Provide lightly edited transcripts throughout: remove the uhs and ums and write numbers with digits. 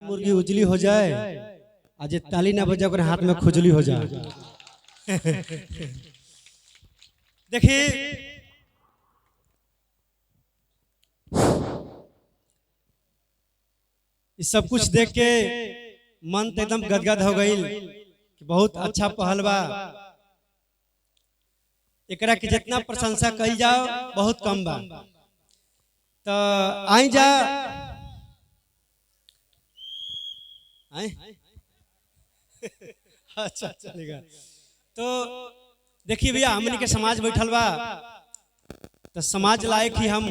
मुर्गी उजली हो जाए आज ताली ना बजा कर हाथ में खुजली हो जाए। देखिए इस सब कुछ देख के मन तो एकदम गदगद हो गई कि बहुत अच्छा पहल बा। एकरा की जितना प्रशंसा कही जाओ बहुत कम बा। तो आई जा अच्छा चलेगा। तो देखिए भैया हमनी के समाज बैठल बा तो समाज लायक ही हम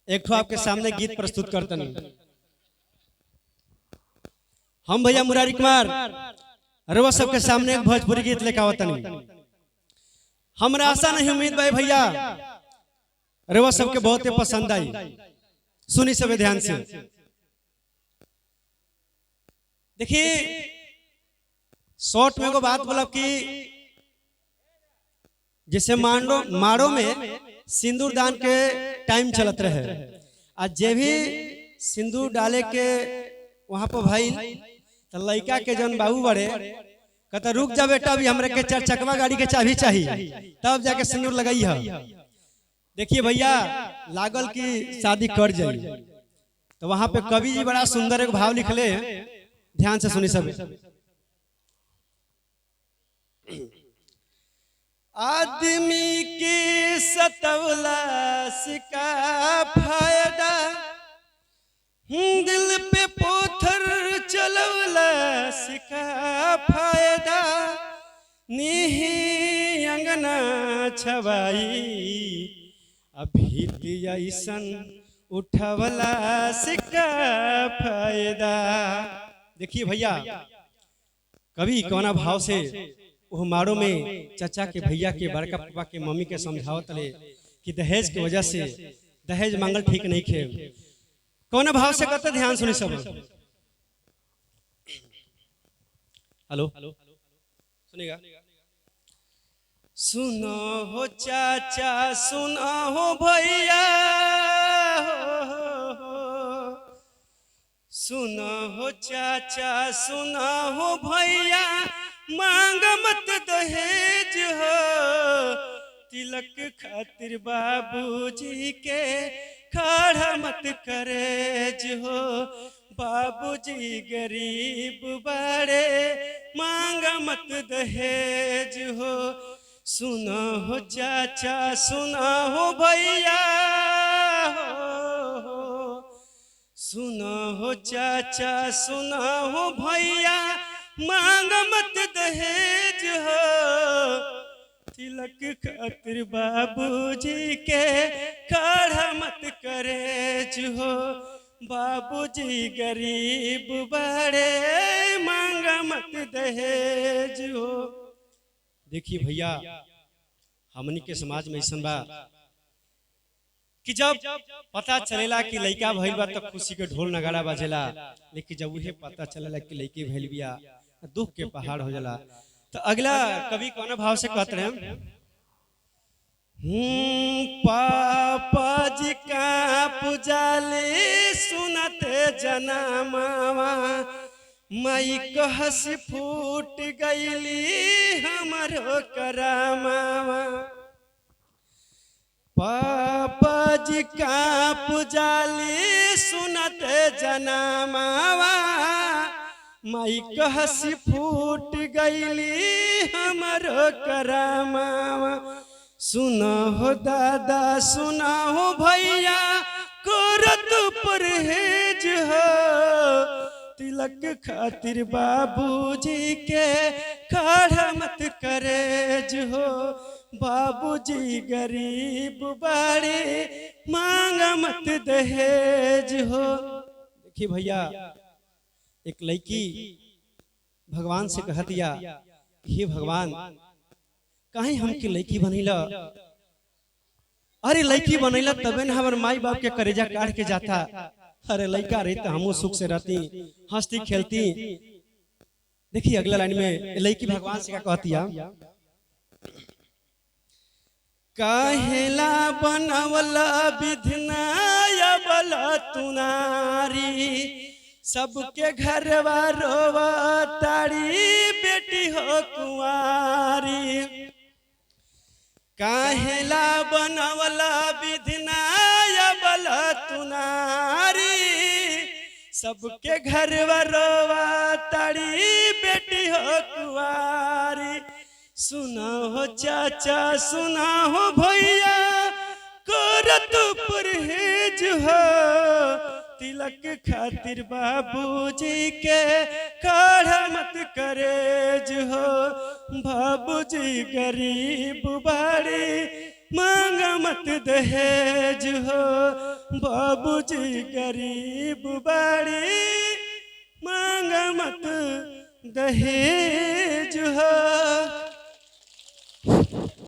एक ठो आपके सामने गीत प्रस्तुत करते हैं। हम भैया मुरारी कुमार रवा सबके सामने एक भोजपुरी गीत लेकर आवत नहीं। हमरा आशा नहीं उम्मीद भाई भैया रवा सबके बहुत ही पसंद आई। सुनी सब ध्यान से। देखिए शॉर्ट में को बात बोला कि जैसे माड़ो में सिंदूर दान के टाइम चलत रहे। आज जे भी सिंदूर डाले के वहां पर भाई तो लड़का के जन बाबू बड़े कहता रुक जा बेटा अभी हमरा के 4 चकवा गाड़ी के चाबी चाहिए तब जाके सिंदूर लगाई है। देखिए भैया लागल की शादी कर जाए तो वहां पे कवि जी बड़ा सुंदर एक भाव लिखले हैं। ध्यान से सुनी सब। आदमी की सतवला का फायदा दिल पे पोथर चलवला का फायदा निही अंगना छवाई अभी ऐसन उठवला का फायदा। देखिए भैया कभी कौना भाव से वो मारो में चाचा के भैया के बड़का पापा के मम्मी के समझावत ले कि दहेज की वजह से दहेज मांगल ठीक नहीं खे। कौन भाव से करते ध्यान सुनी सब। हेलो सुनेगा। सुनो हो चाचा सुनो हो भैया सुनो हो चाचा सुनो हो भैया मांग मत दहेज हो तिलक खातिर बाबूजी के खड़ा मत करेज हो। बाबूजी गरीब बड़े मांग मत दहेज हो। सुनो हो चाचा सुनो हो भैया सुनो हो चाचा सुनो हो भैया मांग मत दहेज हो तिलक खातिर बाबूजी के खड़ा मत करेज हो। बाबूजी गरीब बड़े मांग मत दहेज हो। देखिए भैया हमनी के समाज में ऐसा बा कि जब पता चलेला कि लड़का भइल बा तब खुशी के ढोल नगाड़ा बजेला, लेकिन जब उहे पता चलेला कि लड़की भइल बिया दुख के पहाड़ हो जाला। तो अगला कवि कौन भाव से कहते हैं। पापा जी का पुजाले सुनते जनामावा मई कहस फूट गईली हमारो करामावा। पापा जी का पुजाले सुनते जनामावा माई कहसी फूट गईली हमारो करामावा। सुना हो दादा सुना हो भैया करत परहेज हो तिलक खातिर बाबूजी के खड़ा मत करेज हो। बाबूजी गरीब बड़े मांग मत दहेज हो। देखिए भैया एक लड़की भगवान से कह दिया हे भगवान कहीं हमके लड़की बनैला। अरे लड़की बनैला तबे न हमारे माई बाप के करेजा काट के जाता। अरे लड़का रही तो हमू सुख से रहती हंसती खेलती। देखिए अगला लाइन में लड़की भगवान से क्या कहतिया। काहेला बनवला विधना या बला तुनारी सबके घरवा रोवा ताड़ी बेटी हो कुंवारी काहेला बनवला विधना बल तुनारी सबके घरवा रोवा ताड़ी बेटी हो कुंवारी सुना हो चाचा सुना हो भैया करत परहेज हो तिलक खातिर बाबूजी के काढ़ा मत करेज हो बाबूजी गरीब बाड़ी मांग मत दहेज हो बाबूजी गरीब बाड़ी मांग मत दहेज हो।